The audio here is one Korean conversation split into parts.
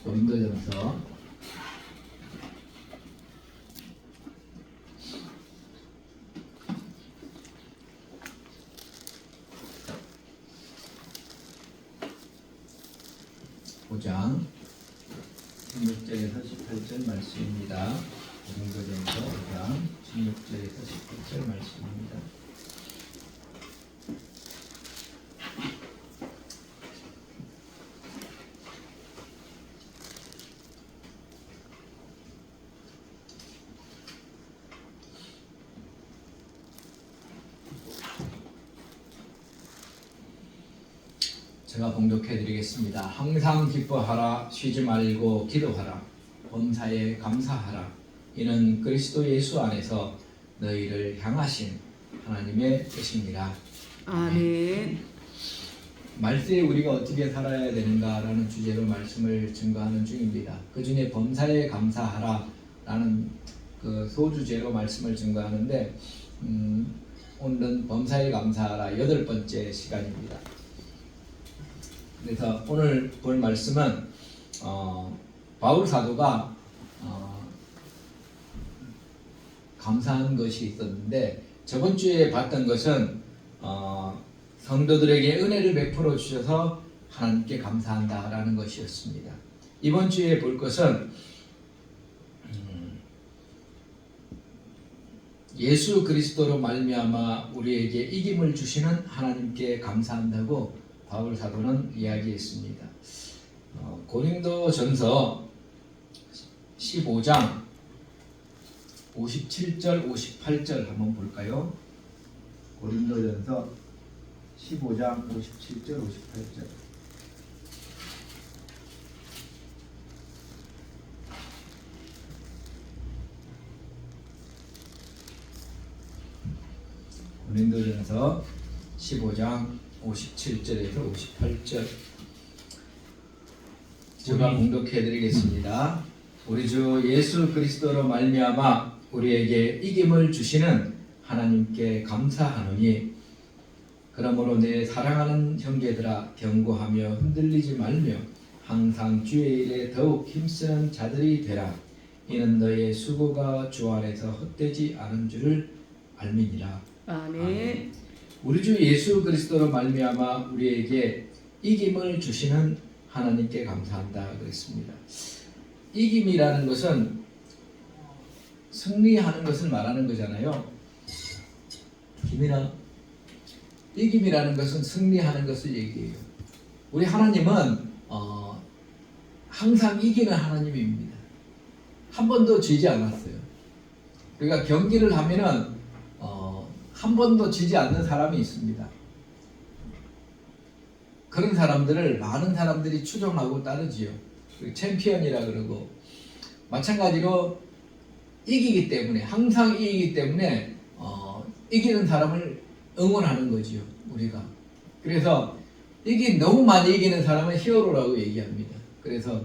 고린도전서 5장 16절에서 18절 말씀입니다. 고린도전서 5장 16절에서 18절 말씀입니다. 제가 봉독해 드리겠습니다. 항상 기뻐하라, 쉬지 말고 기도하라, 범사에 감사하라. 이는 그리스도 예수 안에서 너희를 향하신 하나님의 뜻입니다. 아멘. 말세에 우리가 어떻게 살아야 되는가라는 주제로 말씀을 증거하는 중입니다. 그 중에 범사에 감사하라라는 그 소주제로 말씀을 증거하는데 오늘은 범사에 감사하라 8번째 시간입니다. 그래서 오늘 볼 말씀은 바울 사도가 감사한 것이 있었는데, 저번 주에 봤던 것은 성도들에게 은혜를 베풀어 주셔서 하나님께 감사한다라는 것이었습니다. 이번 주에 볼 것은 예수 그리스도로 말미암아 우리에게 이김을 주시는 하나님께 감사한다고 바울 사도는 이야기했습니다. 고린도전서 15장 57절 58절 한번 볼까요? 고린도전서 15장 57절 58절. 고린도전서 15장 57절에서 58절 제가 봉독해 드리겠습니다. 우리 주 예수 그리스도로 말미암아 우리에게 이김을 주시는 하나님께 감사하노니, 그러므로 내 사랑하는 형제들아 경고하며 흔들리지 말며 항상 주의 일에 더욱 힘쓰는 자들이 되라. 이는 너의 수고가 주 안에서 헛되지 않은 줄을 알미니라. 아멘. 우리 주 예수 그리스도로 말미암아 우리에게 이김을 주시는 하나님께 감사한다 그랬습니다. 이김이라는 것은 승리하는 것을 말하는 거잖아요. 이김이라는 것은 승리하는 것을 얘기해요. 우리 하나님은 항상 이기는 하나님입니다. 한 번도 지지 않았어요. 우리가 경기를 하면은 한 번도 지지 않는 사람이 있습니다. 그런 사람들을 많은 사람들이 추종하고 따르지요. 챔피언이라 그러고, 마찬가지로 이기기 때문에, 항상 이기기 때문에 이기는 사람을 응원하는 거지요, 우리가. 그래서 너무 많이 이기는 사람은 히어로라고 얘기합니다. 그래서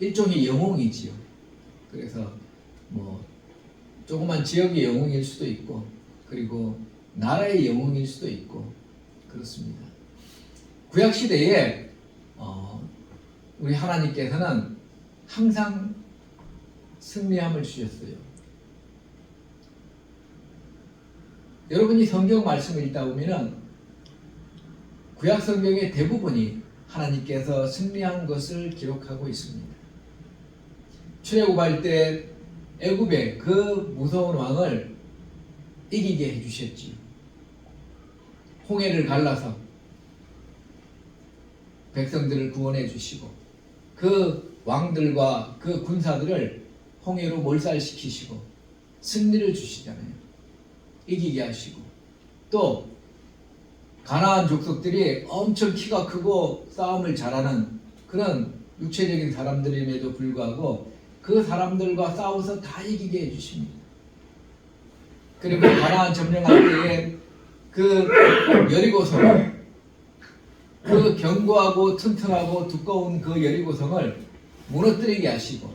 일종의 영웅이지요. 그래서 조그만 지역의 영웅일 수도 있고, 그리고 나라의 영웅일 수도 있고 그렇습니다. 구약시대에 우리 하나님께서는 항상 승리함을 주셨어요. 여러분이 성경 말씀을 읽다 보면은 구약 성경의 대부분이 하나님께서 승리한 것을 기록하고 있습니다. 출애굽할 때 애굽의 그 무서운 왕을 이기게 해주셨지요. 홍해를 갈라서 백성들을 구원해 주시고, 그 왕들과 그 군사들을 홍해로 몰살시키시고 승리를 주시잖아요. 이기게 하시고, 또 가나안 족속들이 엄청 키가 크고 싸움을 잘하는 그런 육체적인 사람들임에도 불구하고 그 사람들과 싸워서 다 이기게 해주십니다. 그리고 가나안 점령할 때에 그 여리고성, 그 견고하고 튼튼하고 두꺼운 그 여리고성을 무너뜨리게 하시고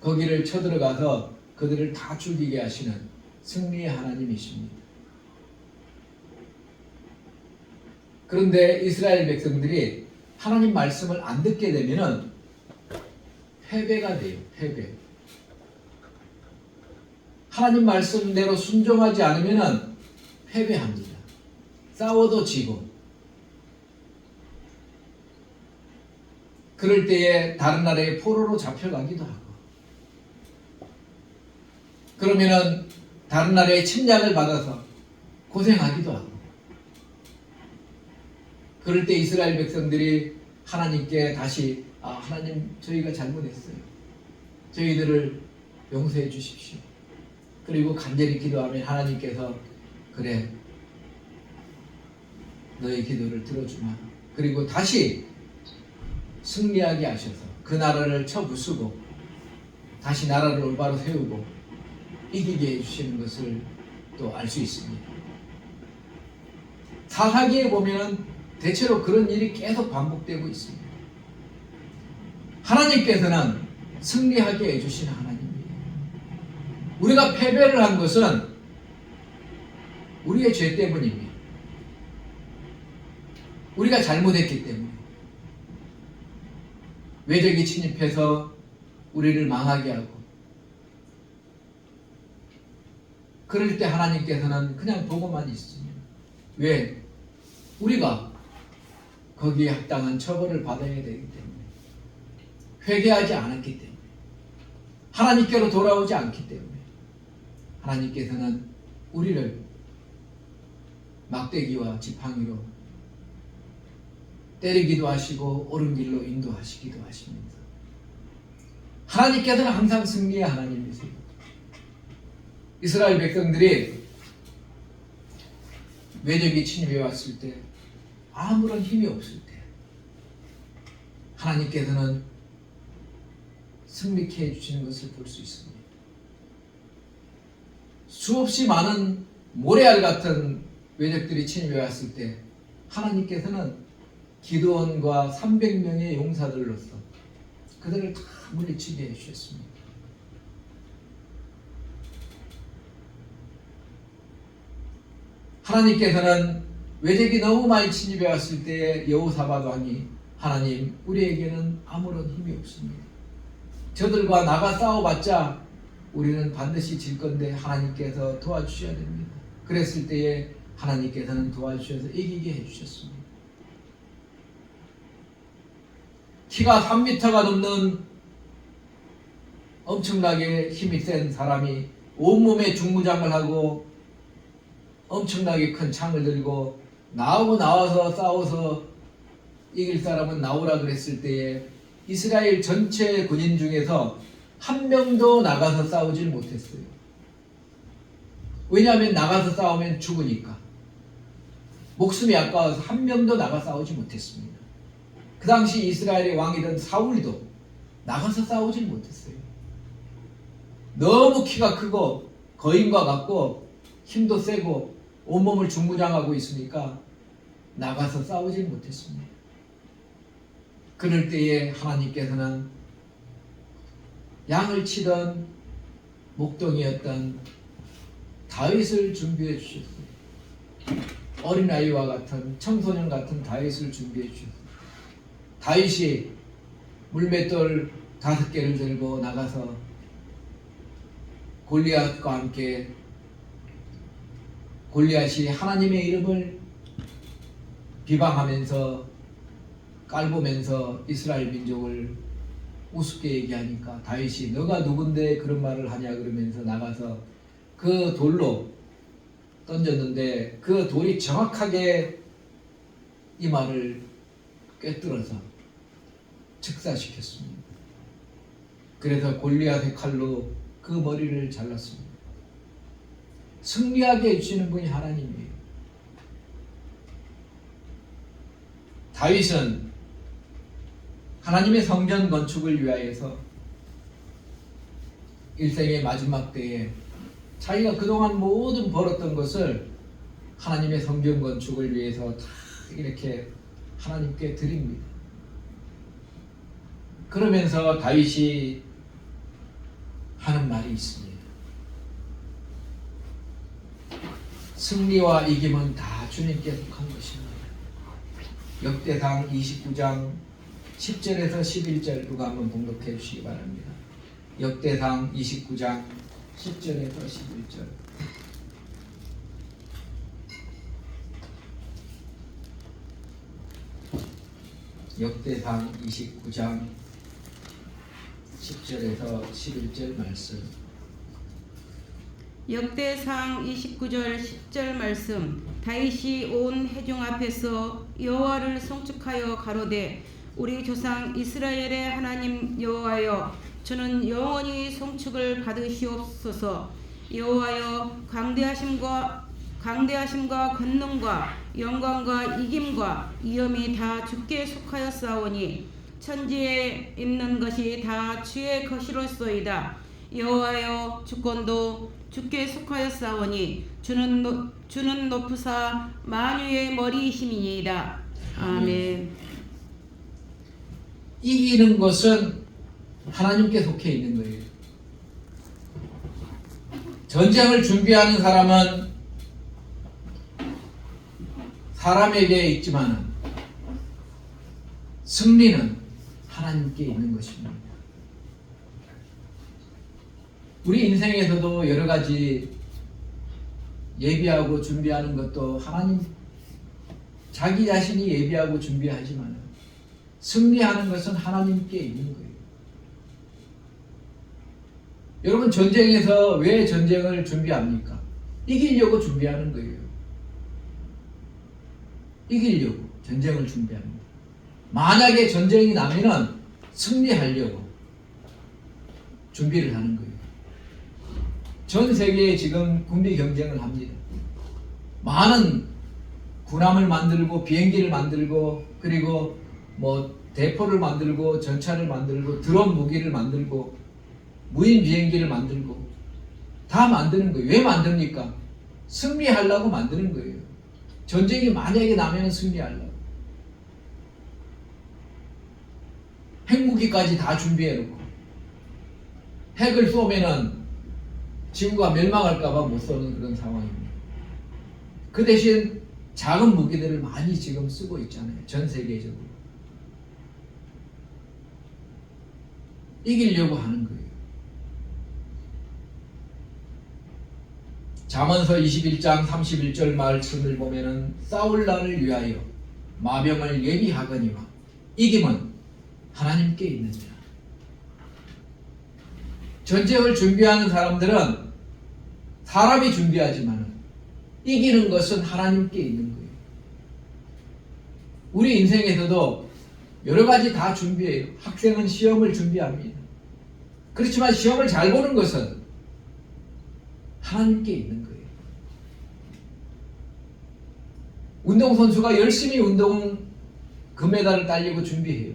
거기를 쳐들어가서 그들을 다 죽이게 하시는 승리의 하나님이십니다. 그런데 이스라엘 백성들이 하나님 말씀을 안 듣게 되면은 패배가 돼요. 패배. 하나님 말씀대로 순종하지 않으면은 패배합니다. 싸워도 지고. 그럴 때에 다른 나라의 포로로 잡혀가기도 하고. 그러면은 다른 나라의 침략을 받아서 고생하기도 하고. 그럴 때 이스라엘 백성들이 하나님께 다시 하나님 저희가 잘못했어요. 저희들을 용서해 주십시오. 그리고 간절히 기도하면 하나님께서 그래 너의 기도를 들어주마. 그리고 다시 승리하게 하셔서 그 나라를 쳐부수고 다시 나라를 올바로 세우고 이기게 해주시는 것을 또 알 수 있습니다. 사사기에 보면 대체로 그런 일이 계속 반복되고 있습니다. 하나님께서는 승리하게 해주시는 하나님이에요. 우리가 패배를 한 것은 우리의 죄 때문입니다. 우리가 잘못했기 때문에 외적이 침입해서 우리를 망하게 하고 그럴 때 하나님께서는 그냥 보고만 있으면 왜? 우리가 거기에 합당한 처벌을 받아야 되기 때문에 회개하지 않았기 때문에 하나님께로 돌아오지 않기 때문에 하나님께서는 우리를 막대기와 지팡이로 때리기도 하시고 옳은 길로 인도하시기도 하십니다. 하나님께서는 항상 승리의 하나님이세요. 이스라엘 백성들이 외적이 침입해 왔을 때 아무런 힘이 없을 때 하나님께서는 승리케 해주시는 것을 볼 수 있습니다. 수없이 많은 모래알 같은 외적들이 침입해 왔을 때 하나님께서는 기드온과 300명의 용사들로서 그들을 다 물리치게 해주셨습니다. 하나님께서는 외적이 너무 많이 침입해 왔을 때 여호사밧 왕이 하나님 우리에게는 아무런 힘이 없습니다. 저들과 나가 싸워봤자 우리는 반드시 질 건데 하나님께서 도와주셔야 됩니다. 그랬을 때에 하나님께서는 도와주셔서 이기게 해주셨습니다. 키가 3m가 넘는 엄청나게 힘이 센 사람이 온몸에 중무장을 하고 엄청나게 큰 창을 들고 나와서 싸워서 이길 사람은 나오라 그랬을 때에 이스라엘 전체 군인 중에서 한 명도 나가서 싸우질 못했어요. 왜냐하면 나가서 싸우면 죽으니까. 목숨이 아까워서 한 명도 나가 싸우지 못했습니다. 그 당시 이스라엘의 왕이던 사울도 나가서 싸우질 못했어요. 너무 키가 크고 거인과 같고 힘도 세고 온몸을 중무장하고 있으니까 나가서 싸우질 못했습니다. 그럴 때에 하나님께서는 양을 치던 목동이었던 다윗을 준비해 주셨어요. 어린아이와 같은 청소년 같은 다윗을 준비해 주셨어요. 다윗이 물맷돌 5개를 들고 나가서 골리앗과 함께 골리앗이 하나님의 이름을 비방하면서 깔보면서 이스라엘 민족을 우습게 얘기하니까 다윗이 너가 누군데 그런 말을 하냐 그러면서 나가서 그 돌로 던졌는데 그 돌이 정확하게 이 말을 꿰뚫어서 즉사시켰습니다. 그래서 골리앗의 칼로 그 머리를 잘랐습니다. 승리하게 해주시는 분이 하나님이에요. 다윗은 하나님의 성전 건축을 위하여서 일생의 마지막 때에 자기가 그동안 모든 벌었던 것을 하나님의 성전 건축을 위해서 다 이렇게 하나님께 드립니다. 그러면서 다윗이 하는 말이 있습니다. 승리와 이김은 다 주님께 속한 것입니다. 역대상 29장 10절에서 11절 누가 한번 봉독해 주시기 바랍니다. 역대상 29장 10절에서 11절. 역대상 29장 10절에서 11절 말씀. 역대상 29절 10절 말씀. 다윗이 온 회중 앞에서 여호와를 송축하여 가로되 우리 조상 이스라엘의 하나님 여호와여, 저는 영원히 송축을 받으시옵소서. 여호와여, 강대하심과 권능과 영광과 이김과 위엄이 다 주께 속하였사오니 천지에 있는 것이 다 주의 것이로소이다. 여호와여, 주권도 주께 속하였사오니 주는 높으사 만유의 머리이심이니이다. 아멘. 이기는 것은 하나님께 속해 있는 거예요. 전쟁을 준비하는 사람은 사람에게 있지만 승리는 하나님께 있는 것입니다. 우리 인생에서도 여러 가지 예비하고 준비하는 것도 하나님, 자기 자신이 예비하고 준비하지만 승리하는 것은 하나님께 있는 거예요. 여러분, 전쟁에서 왜 전쟁을 준비합니까? 이기려고 준비하는 거예요. 이기려고 전쟁을 준비합니다. 만약에 전쟁이 나면은 승리하려고 준비를 하는 거예요. 전 세계에 지금 군비 경쟁을 합니다. 많은 군함을 만들고 비행기를 만들고 그리고 대포를 만들고 전차를 만들고 드론 무기를 만들고 무인 비행기를 만들고 다 만드는 거예요. 왜 만듭니까? 승리하려고 만드는 거예요. 전쟁이 만약에 나면 승리하려고. 핵무기까지 다 준비해놓고 핵을 쏘면은 지구가 멸망할까봐 못 쏘는 그런 상황입니다. 그 대신 작은 무기들을 많이 지금 쓰고 있잖아요. 전 세계적으로. 이기려고 하는 거예요. 잠언서 21장 31절 말씀을 보면은 싸울 날을 위하여 마병을 예비하거니와 이김은 하나님께 있느니라. 전쟁을 준비하는 사람들은 사람이 준비하지만 이기는 것은 하나님께 있는 거예요. 우리 인생에서도 여러 가지 다 준비해요. 학생은 시험을 준비합니다. 그렇지만 시험을 잘 보는 것은 하나님께 있는 거예요. 운동선수가 열심히 금메달을 따려고 준비해요.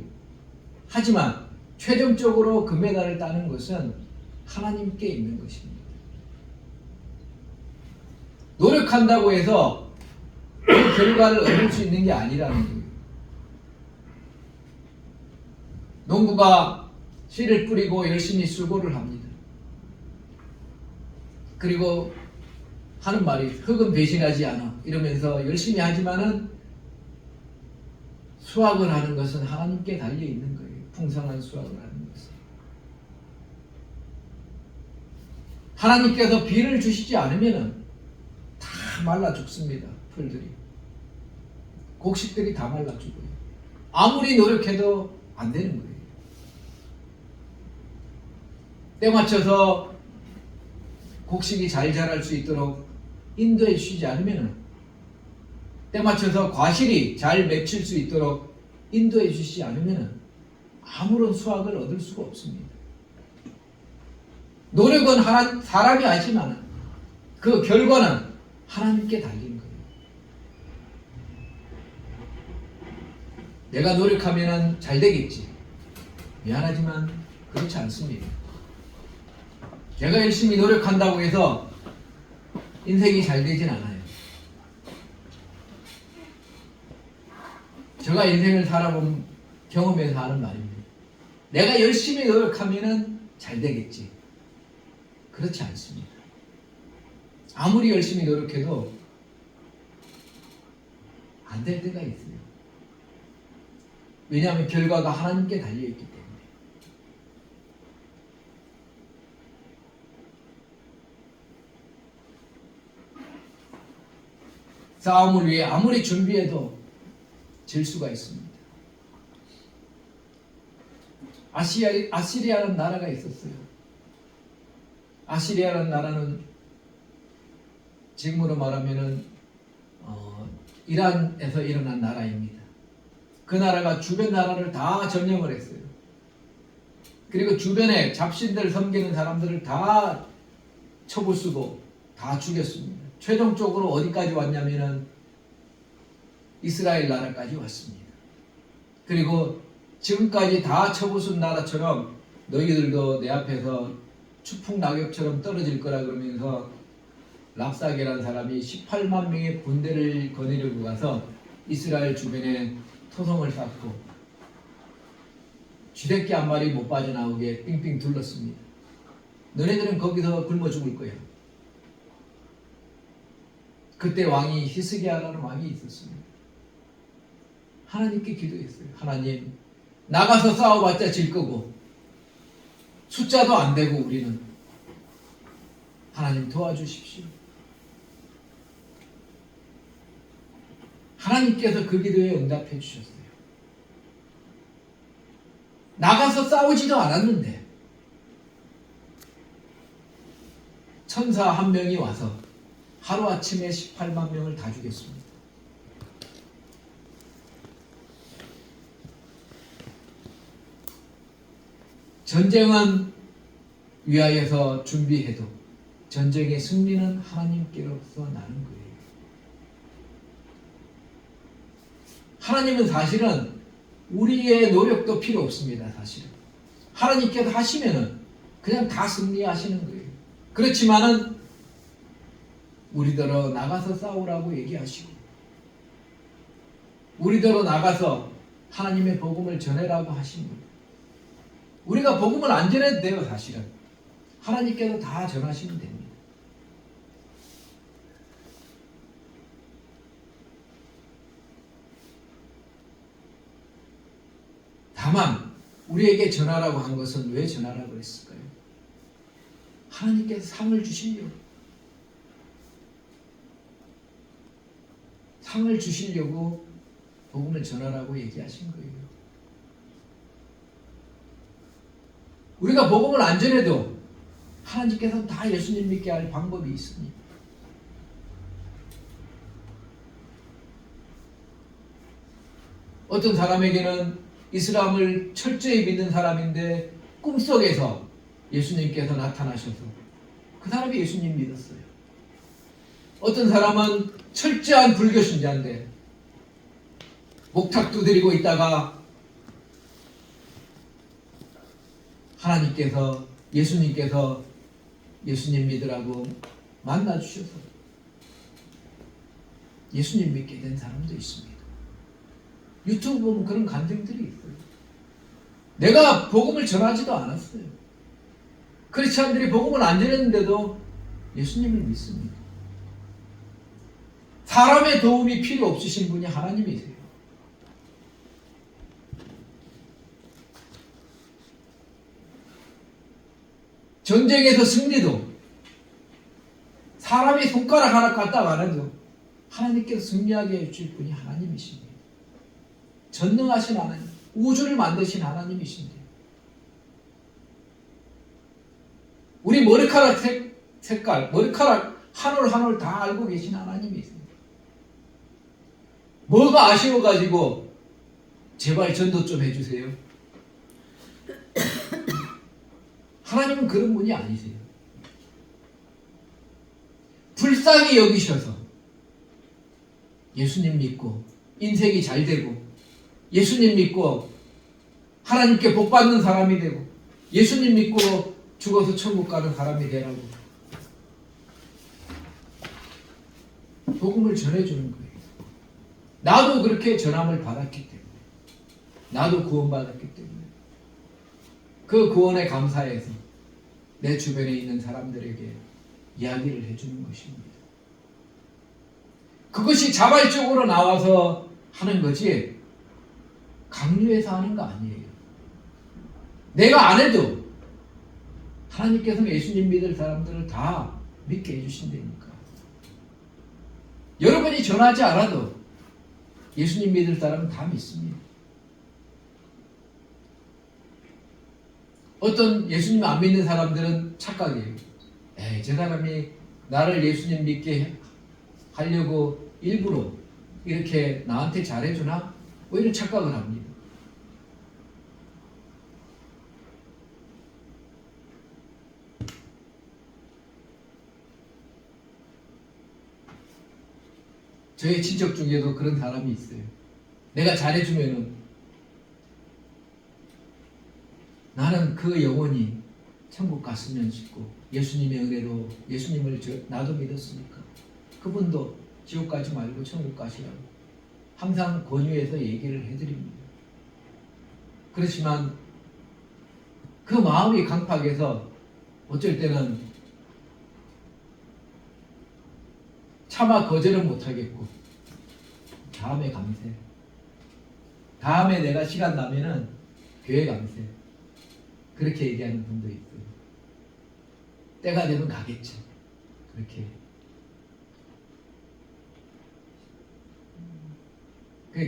하지만 최종적으로 금메달을 따는 것은 하나님께 있는 것입니다. 노력한다고 해서 그 결과를 얻을 수 있는 게 아니라는 거예요. 농부가 씨를 뿌리고 열심히 수고를 합니다. 그리고 하는 말이 흙은 배신하지 않아 이러면서 열심히 하지만은 수확을 하는 것은 하나님께 달려 있는 거예요. 풍성한 수확을 하는 것은. 하나님께서 비를 주시지 않으면은 다 말라 죽습니다. 풀들이. 곡식들이 다 말라 죽어요. 아무리 노력해도 안 되는 거예요. 때 맞춰서 곡식이 잘 자랄 수 있도록 인도해 주시지 않으면 때 맞춰서 과실이 잘 맺힐 수 있도록 인도해 주시지 않으면 아무런 수확을 얻을 수가 없습니다. 노력은 사람이 하지만 그 결과는 하나님께 달린 거예요. 내가 노력하면 잘 되겠지. 미안하지만 그렇지 않습니다. 제가 열심히 노력한다고 해서 인생이 잘 되진 않아요. 제가 인생을 살아본 경험에서 하는 말입니다. 내가 열심히 노력하면 잘 되겠지. 그렇지 않습니다. 아무리 열심히 노력해도 안 될 때가 있어요. 왜냐하면 결과가 하나님께 달려있기 때문에. 싸움을 위해 아무리 준비해도 질 수가 있습니다. 아시리아라는 나라가 있었어요. 아시리아라는 나라는 지금으로 말하면은 이란에서 일어난 나라입니다. 그 나라가 주변 나라를 다 점령을 했어요. 그리고 주변에 잡신들 섬기는 사람들을 다 쳐부수고 다 죽였습니다. 최종적으로 어디까지 왔냐면은 이스라엘 나라까지 왔습니다. 그리고 지금까지 다 쳐부순 나라처럼 너희들도 내 앞에서 추풍 낙엽처럼 떨어질 거라 그러면서 랍사게라는 사람이 18만 명의 군대를 거느리고 가서 이스라엘 주변에 토성을 쌓고 쥐새끼 한 마리 못 빠져나오게 빙빙 둘렀습니다. 너네들은 거기서 굶어 죽을 거야. 그때 왕이 히스기야라는 왕이 있었습니다. 하나님께 기도했어요. 하나님, 나가서 싸워봤자 질 거고 숫자도 안 되고 우리는 하나님 도와주십시오. 하나님께서 그 기도에 응답해 주셨어요. 나가서 싸우지도 않았는데 천사 한 명이 와서 하루아침에 18만 명을 다 죽였습니다. 전쟁은 위하여서 준비해도 전쟁의 승리는 하나님께로서 나는 거예요. 하나님은 사실은 우리의 노력도 필요 없습니다. 사실은 하나님께서 하시면은 그냥 다 승리하시는 거예요. 그렇지만은 우리더러 나가서 싸우라고 얘기하시고 우리더러 나가서 하나님의 복음을 전해라고 하십니다. 우리가 복음을 안 전해도 돼요. 사실은 하나님께서 다 전하시면 됩니다. 다만 우리에게 전하라고 한 것은 왜 전하라고 했을까요? 하나님께서 상을 주시려고, 상을 주시려고 복음을 전하라고 얘기하신 거예요. 우리가 복음을 안 전해도 하나님께서는 다 예수님 믿게 할 방법이 있습니다. 어떤 사람에게는 이슬람을 철저히 믿는 사람인데 꿈속에서 예수님께서 나타나셔서 그 사람이 예수님 믿었어요. 어떤 사람은 철저한 불교 신자인데 목탁 두드리고 있다가 하나님께서 예수님께서 예수님 믿으라고 만나주셔서 예수님 믿게 된 사람도 있습니다. 유튜브 보면 그런 간증들이 있어요. 내가 복음을 전하지도 않았어요. 크리스찬들이 복음을 안 전했는데도 예수님을 믿습니다. 사람의 도움이 필요 없으신 분이 하나님이세요. 전쟁에서 승리도 사람이 손가락 하나 갖다 안 해도 하나님께서 승리하게 해주실 분이 하나님이십니다. 전능하신 하나님, 우주를 만드신 하나님이신데 우리 머리카락 색깔, 머리카락 한 올 한 올 다 알고 계신 하나님이십니다. 뭐가 아쉬워가지고 제발 전도 좀 해주세요. 하나님은 그런 분이 아니세요. 불쌍히 여기셔서 예수님 믿고 인생이 잘 되고 예수님 믿고 하나님께 복 받는 사람이 되고 예수님 믿고 죽어서 천국 가는 사람이 되라고 복음을 전해주는 거예요. 나도 그렇게 전함을 받았기 때문에 나도 구원받았기 때문에 그 구원에 감사해서 내 주변에 있는 사람들에게 이야기를 해주는 것입니다. 그것이 자발적으로 나와서 하는 거지 강요해서 하는 거 아니에요. 내가 안 해도 하나님께서는 예수님 믿을 사람들을 다 믿게 해주신다니까. 여러분이 전하지 않아도 예수님 믿을 사람은 다 믿습니다. 어떤 예수님 안 믿는 사람들은 착각이에요. 에이, 저 사람이 나를 예수님 믿게 하려고 일부러 이렇게 나한테 잘해주나? 뭐 이런 착각을 합니다. 저의 친척 중에도 그런 사람이 있어요. 내가 잘해주면은 나는 그 영혼이 천국 갔으면 싶고 예수님의 은혜로 예수님을 나도 믿었으니까 그분도 지옥 가지 말고 천국 가시라고 항상 권유해서 얘기를 해드립니다. 그렇지만 그 마음이 강팍해서 어쩔 때는 차마 거절은 못하겠고 다음에 감세, 다음에 내가 시간 나면은 교회 감세, 그렇게 얘기하는 분도 있고요. 때가 되면 가겠죠. 그렇게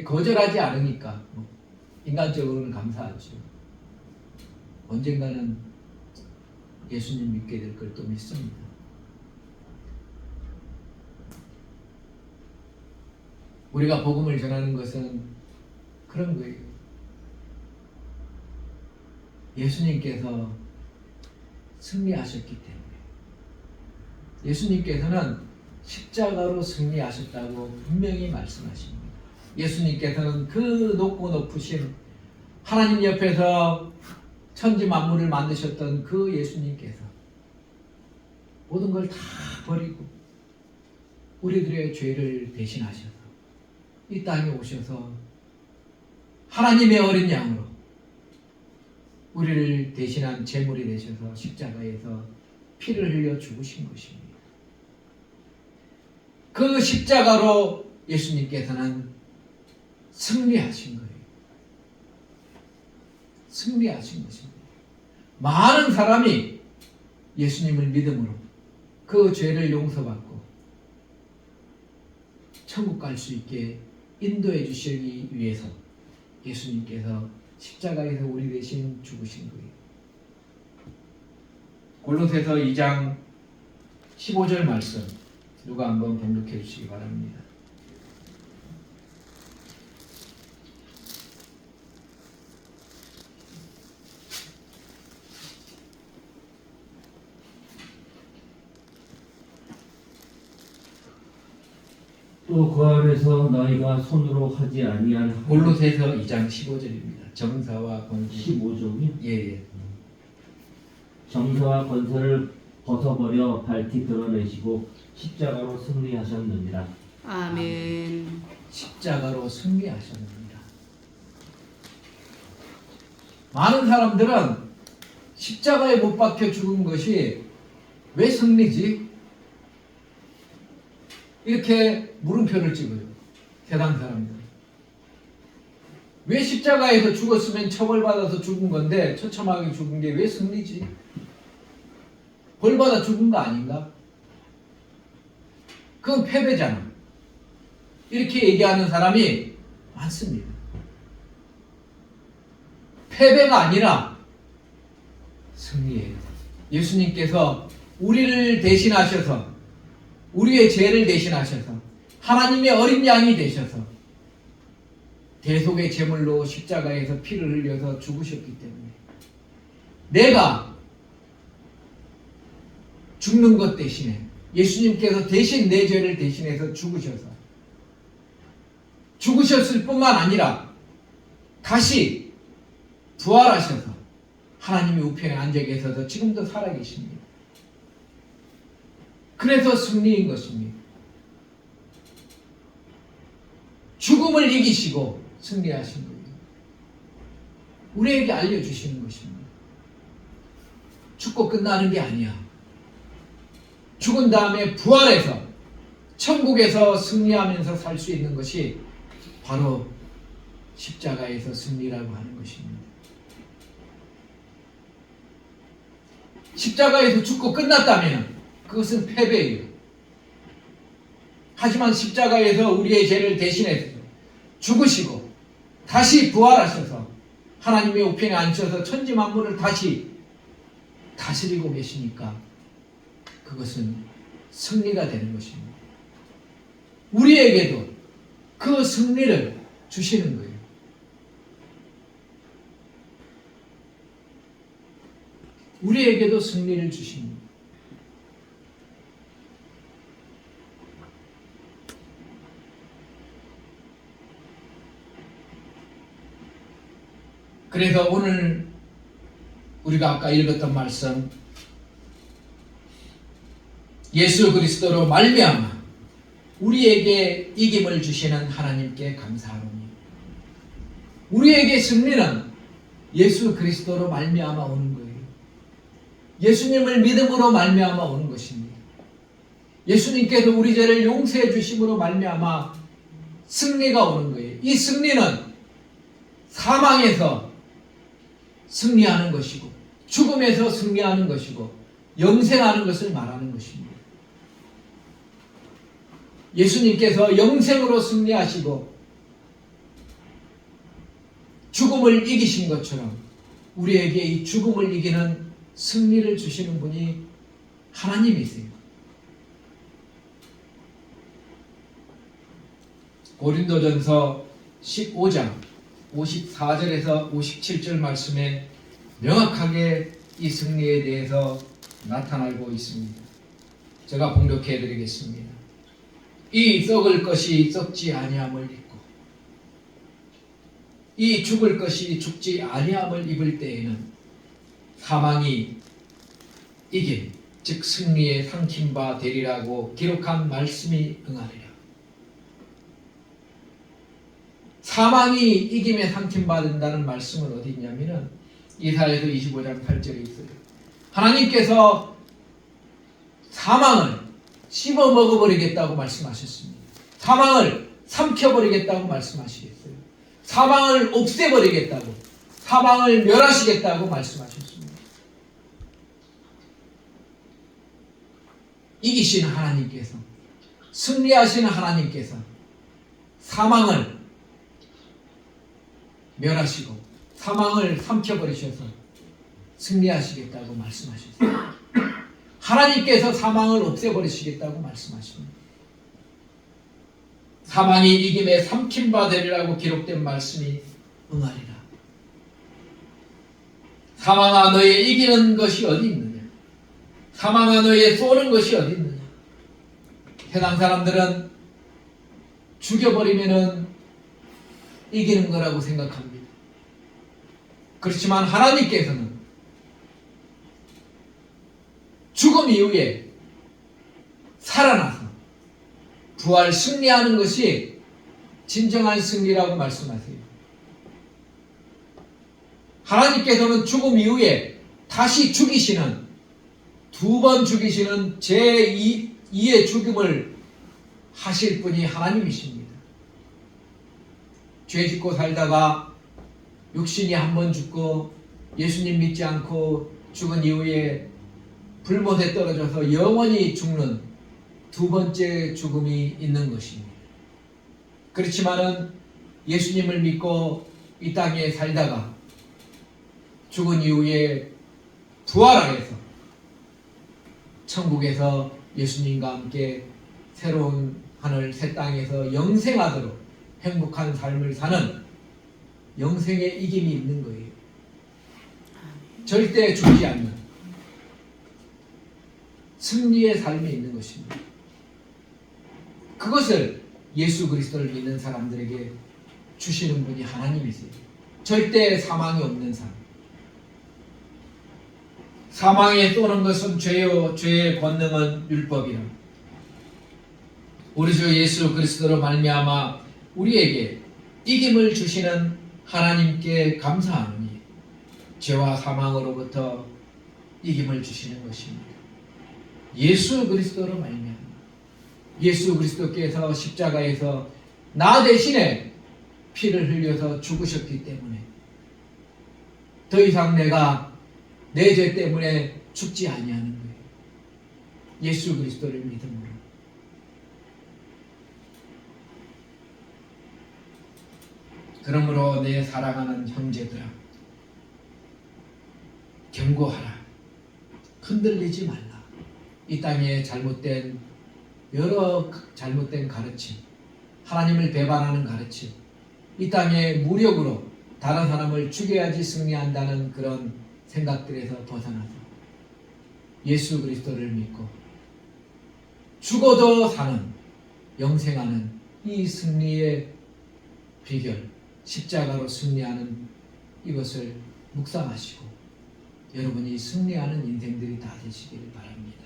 거절하지 않으니까 인간적으로는 감사하죠. 언젠가는 예수님 믿게 될 걸 또 믿습니다. 우리가 복음을 전하는 것은 그런 거예요. 예수님께서 승리하셨기 때문에. 예수님께서는 십자가로 승리하셨다고 분명히 말씀하십니다. 예수님께서는 그 높고 높으신 하나님 옆에서 천지 만물을 만드셨던 그 예수님께서 모든 걸 다 버리고 우리들의 죄를 대신하셔서 이 땅에 오셔서 하나님의 어린 양으로 우리를 대신한 제물이 되셔서 십자가에서 피를 흘려 죽으신 것입니다. 그 십자가로 예수님께서는 승리하신 거예요. 승리하신 것입니다. 많은 사람이 예수님을 믿음으로 그 죄를 용서받고 천국 갈 수 있게 인도해 주시기 위해서 예수님께서 십자가에서 우리 대신 죽으신 거예요. 골로새서 2장 15절 말씀 누가 한번 번역해 주시기 바랍니다. 또 그 안에서 너희가 손으로 하지 아니한 골로새서 2장 15절입니다. 정사와 권세 15종이요? 예. 정사와 권세를 벗어버려 발티 드러내시고 십자가로 승리하셨느니라. 아멘. 십자가로 승리하셨느니라. 많은 사람들은 십자가에 못 박혀 죽은 것이 왜 승리지? 이렇게 물음표를 찍어요. 세상 사람들. 왜 십자가에서 죽었으면 처벌받아서 죽은 건데 처참하게 죽은 게 왜 승리지? 벌받아 죽은 거 아닌가? 그건 패배잖아. 이렇게 얘기하는 사람이 많습니다. 패배가 아니라 승리예요. 예수님께서 우리를 대신하셔서 우리의 죄를 대신하셔서 하나님의 어린 양이 되셔서 대속의 제물로 십자가에서 피를 흘려서 죽으셨기 때문에 내가 죽는 것 대신에 예수님께서 대신 내 죄를 대신해서 죽으셨을 뿐만 아니라 다시 부활하셔서 하나님의 우편에 앉아 계셔서 지금도 살아계십니다. 그래서 승리인 것입니다. 죽음을 이기시고 승리하신 거예요. 우리에게 알려주시는 것입니다. 죽고 끝나는 게 아니야. 죽은 다음에 부활해서 천국에서 승리하면서 살 수 있는 것이 바로 십자가에서 승리라고 하는 것입니다. 십자가에서 죽고 끝났다면 그것은 패배예요. 하지만 십자가에서 우리의 죄를 대신해서 죽으시고 다시 부활하셔서 하나님의 우편에 앉으셔서 천지 만물을 다시 다스리고 계시니까 그것은 승리가 되는 것입니다. 우리에게도 그 승리를 주시는 거예요. 우리에게도 승리를 주십니다. 그래서 오늘 우리가 아까 읽었던 말씀, 예수 그리스도로 말미암아 우리에게 이김을 주시는 하나님께 감사하노니, 우리에게 승리는 예수 그리스도로 말미암아 오는 거예요. 예수님을 믿음으로 말미암아 오는 것입니다. 예수님께서 우리 죄를 용서해 주심으로 말미암아 승리가 오는 거예요. 이 승리는 사망에서 승리하는 것이고 죽음에서 승리하는 것이고 영생하는 것을 말하는 것입니다. 예수님께서 영생으로 승리하시고 죽음을 이기신 것처럼 우리에게 이 죽음을 이기는 승리를 주시는 분이 하나님이세요. 고린도전서 15장 54절에서 57절 말씀에 명확하게 이 승리에 대해서 나타나고 있습니다. 제가 봉독해 드리겠습니다. 이 썩을 것이 썩지 아니함을 입고 이 죽을 것이 죽지 아니함을 입을 때에는 사망이 이김, 즉 승리에 삼킨 바 되리라고 기록한 말씀이 응하리라. 사망이 이김에 삼킨 바 된다는 말씀은 어디 있냐면은 이사야서 25장 8절에 있어요. 하나님께서 사망을 씹어 먹어버리겠다고 말씀하셨습니다. 사망을 삼켜버리겠다고 말씀하시겠어요. 사망을 없애버리겠다고, 사망을 멸하시겠다고 말씀하셨습니다. 이기시는 하나님께서, 승리하시는 하나님께서 사망을 멸하시고 사망을 삼켜버리셔서 승리하시겠다고 말씀하셨어요. 하나님께서 사망을 없애버리시겠다고 말씀하십니다. 사망이 이김에 삼킨 바 되리라고 기록된 말씀이 응하리라. 사망아 너의 이기는 것이 어디 있느냐? 사망아 너의 쏘는 것이 어디 있느냐? 세상 사람들은 죽여버리면은 이기는 거라고 생각합니다. 그렇지만 하나님께서는 죽음 이후에 살아나서 부활 승리하는 것이 진정한 승리라고 말씀하세요. 하나님께서는 죽음 이후에 다시 죽이시는, 두 번 죽이시는 제2의 죽음을 하실 분이 하나님이십니다. 죄 짓고 살다가 육신이 한 번 죽고 예수님 믿지 않고 죽은 이후에 불못에 떨어져서 영원히 죽는 두 번째 죽음이 있는 것입니다. 그렇지만은 예수님을 믿고 이 땅에 살다가 죽은 이후에 부활하여서 천국에서 예수님과 함께 새로운 하늘 새 땅에서 영생하도록 행복한 삶을 사는 영생의 이김이 있는 거예요. 절대 죽지 않는 승리의 삶이 있는 것입니다. 그것을 예수 그리스도를 믿는 사람들에게 주시는 분이 하나님이세요. 절대 사망이 없는 삶. 사망에 쏘는 것은 죄요, 죄의 권능은 율법이라. 우리 주 예수 그리스도로 말미암아 우리에게 이김을 주시는 하나님께 감사하노니 죄와 사망으로부터 이김을 주시는 것입니다. 예수 그리스도로 말미암아 예수 그리스도께서 십자가에서 나 대신에 피를 흘려서 죽으셨기 때문에 더 이상 내가 내 죄 때문에 죽지 아니하는 거예요. 예수 그리스도를 믿음으로. 그러므로 내 사랑하는 형제들아, 경고하라. 흔들리지 말라. 이 땅에 잘못된 여러 잘못된 가르침, 하나님을 배반하는 가르침, 이 땅에 무력으로 다른 사람을 죽여야지 승리한다는 그런 생각들에서 벗어나서 예수 그리스도를 믿고 죽어도 사는, 영생하는 이 승리의 비결, 십자가로 승리하는 이것을 묵상하시고 여러분이 승리하는 인생들이 다 되시기를 바랍니다.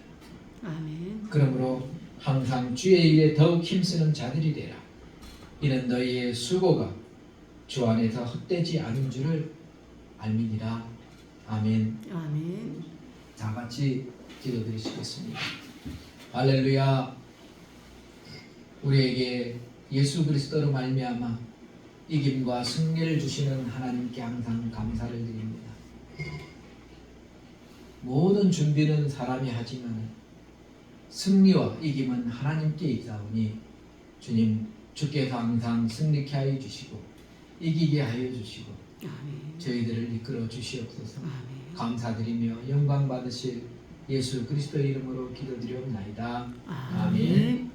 아멘. 그러므로 항상 주의 일에 더욱 힘쓰는 자들이 되라. 이는 너희의 수고가 주 안에서 헛되지 않은 줄을 알미니라. 아멘. 아멘. 다 같이 기도드리시겠습니다. 할렐루야. 우리에게 예수 그리스도로 말미암아 이김과 승리를 주시는 하나님께 항상 감사를 드립니다. 모든 준비는 사람이 하지만 승리와 이김은 하나님께 있사오니 주님, 주께서 항상 승리케 하여 주시고 이기게 하여 주시고 아멘. 저희들을 이끌어 주시옵소서. 아멘. 감사드리며 영광 받으실 예수 그리스도의 이름으로 기도드리옵나이다. 아멘. 아멘.